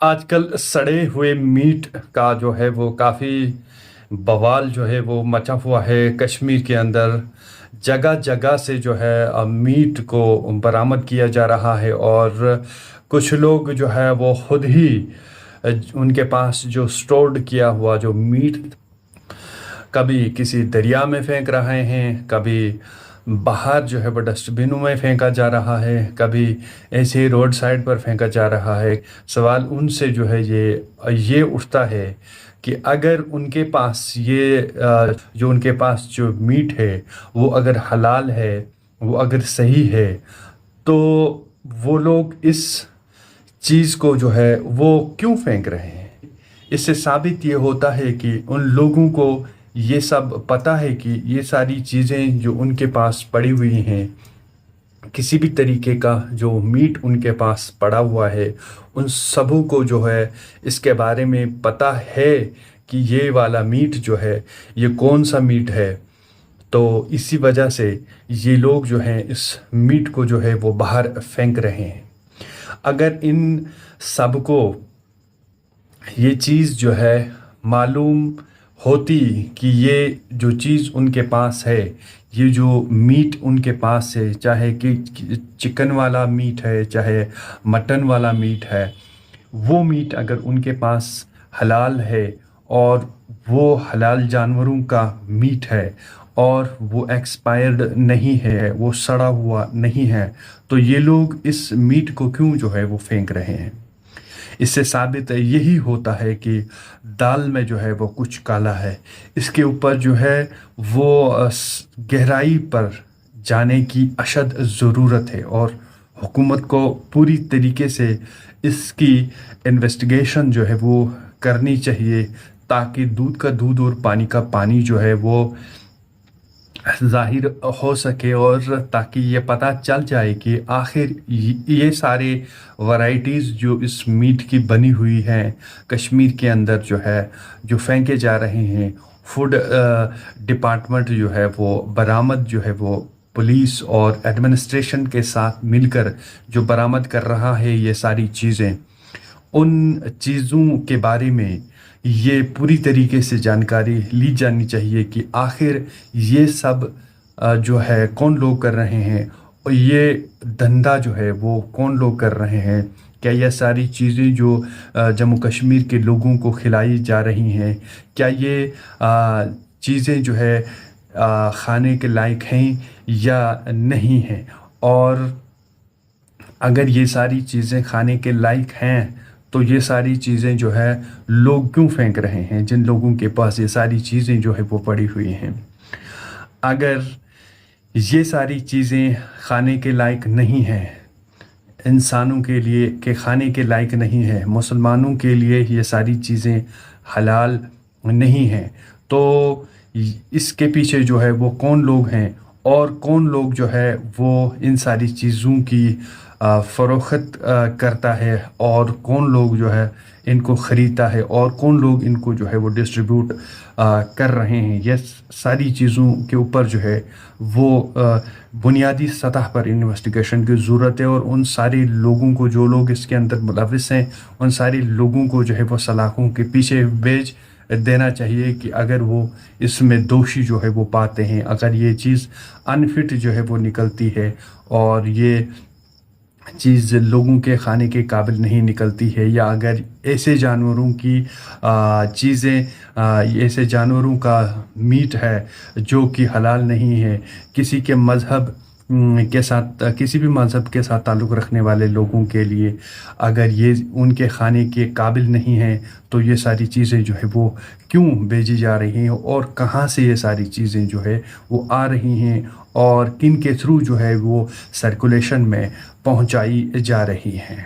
آج کل سڑے ہوئے میٹ کا جو ہے وہ کافی بوال جو ہے وہ مچا ہوا ہے کشمیر کے اندر۔ جگہ جگہ سے جو ہے میٹ کو برآمد کیا جا رہا ہے، اور کچھ لوگ جو ہے وہ خود ہی ان کے پاس جو سٹورڈ کیا ہوا جو میٹ کبھی کسی دریا میں پھینک رہے ہیں، کبھی باہر جو ہے وہ ڈسٹ بنوں میں پھینکا جا رہا ہے، کبھی ایسے ہی روڈ سائڈ پر پھینکا جا رہا ہے۔ سوال ان سے جو ہے یہ اٹھتا ہے کہ اگر ان کے پاس جو ان کے پاس جو میٹ ہے وہ اگر حلال ہے، وہ اگر صحیح ہے، تو وہ لوگ اس چیز کو جو ہے وہ کیوں پھینک رہے ہیں؟ اس سے ثابت یہ ہوتا ہے کہ ان لوگوں کو یہ سب پتہ ہے کہ یہ ساری چیزیں جو ان کے پاس پڑی ہوئی ہیں، کسی بھی طریقے کا جو میٹ ان کے پاس پڑا ہوا ہے، ان سبوں کو جو ہے اس کے بارے میں پتہ ہے کہ یہ والا میٹ جو ہے یہ کون سا میٹ ہے۔ تو اسی وجہ سے یہ لوگ جو ہیں اس میٹ کو جو ہے وہ باہر پھینک رہے ہیں۔ اگر ان سب کو یہ چیز جو ہے معلوم ہوتی کہ یہ جو چیز ان کے پاس ہے، یہ جو میٹ ان کے پاس ہے، چاہے کہ چکن والا میٹ ہے، چاہے مٹن والا میٹ ہے، وہ میٹ اگر ان کے پاس حلال ہے اور وہ حلال جانوروں کا میٹ ہے اور وہ ایکسپائرڈ نہیں ہے، وہ سڑا ہوا نہیں ہے، تو یہ لوگ اس میٹ کو کیوں جو ہے وہ پھینک رہے ہیں؟ اس سے ثابت یہی ہوتا ہے کہ دال میں جو ہے وہ کچھ کالا ہے۔ اس کے اوپر جو ہے وہ گہرائی پر جانے کی اشد ضرورت ہے، اور حکومت کو پوری طریقے سے اس کی انویسٹیگیشن جو ہے وہ کرنی چاہیے، تاکہ دودھ کا دودھ اور پانی کا پانی جو ہے وہ ظاہر ہو سکے، اور تاکہ یہ پتہ چل جائے کہ آخر یہ سارے ورائٹیز جو اس میٹ کی بنی ہوئی ہیں کشمیر کے اندر جو ہے جو پھینکے جا رہے ہیں، فوڈ ڈپارٹمنٹ جو ہے وہ برآمد جو ہے وہ پولیس اور ایڈمنسٹریشن کے ساتھ مل کر جو برآمد کر رہا ہے یہ ساری چیزیں، ان چیزوں کے بارے میں یہ پوری طریقے سے جانکاری لی جانی چاہیے کہ آخر یہ سب جو ہے کون لوگ کر رہے ہیں، اور یہ دھندا جو ہے وہ کون لوگ کر رہے ہیں۔ کیا یہ ساری چیزیں جو جموں کشمیر کے لوگوں کو کھلائی جا رہی ہیں، کیا یہ چیزیں جو ہے کھانے کے لائق ہیں یا نہیں ہیں؟ اور اگر یہ ساری چیزیں کھانے کے لائق ہیں تو یہ ساری چیزیں جو ہے لوگ کیوں پھینک رہے ہیں، جن لوگوں کے پاس یہ ساری چیزیں جو ہے وہ پڑی ہوئی ہیں؟ اگر یہ ساری چیزیں کھانے کے لائق نہیں ہیں، انسانوں کے لیے کہ کھانے کے لائق نہیں ہے، مسلمانوں کے لیے یہ ساری چیزیں حلال نہیں ہیں، تو اس کے پیچھے جو ہے وہ کون لوگ ہیں، اور کون لوگ جو ہے وہ ان ساری چیزوں کی فروخت کرتا ہے، اور کون لوگ جو ہے ان کو خریدتا ہے، اور کون لوگ ان کو جو ہے وہ ڈسٹریبیوٹ کر رہے ہیں؟ یہ ساری چیزوں کے اوپر جو ہے وہ بنیادی سطح پر انویسٹیگیشن کی ضرورت ہے، اور ان سارے لوگوں کو جو لوگ اس کے اندر ملوث ہیں ان سارے لوگوں کو جو ہے وہ سلاخوں کے پیچھے بھیج دینا چاہیے کہ اگر وہ اس میں دوشی جو ہے وہ پاتے ہیں، اگر یہ چیز انفٹ جو ہے وہ نکلتی ہے اور یہ چیز لوگوں کے کھانے کے قابل نہیں نکلتی ہے، یا اگر ایسے جانوروں کی چیزیں ایسے جانوروں کا میٹ ہے جو کہ حلال نہیں ہے، کسی کے مذہب کے ساتھ کسی بھی مذہب کے ساتھ تعلق رکھنے والے لوگوں کے لیے اگر یہ ان کے کھانے کے قابل نہیں ہیں، تو یہ ساری چیزیں جو ہے وہ کیوں بھیجی جا رہی ہیں، اور کہاں سے یہ ساری چیزیں جو ہے وہ آ رہی ہیں، اور کن کے تھرو جو ہے وہ سرکولیشن میں پہنچائی جا رہی ہیں۔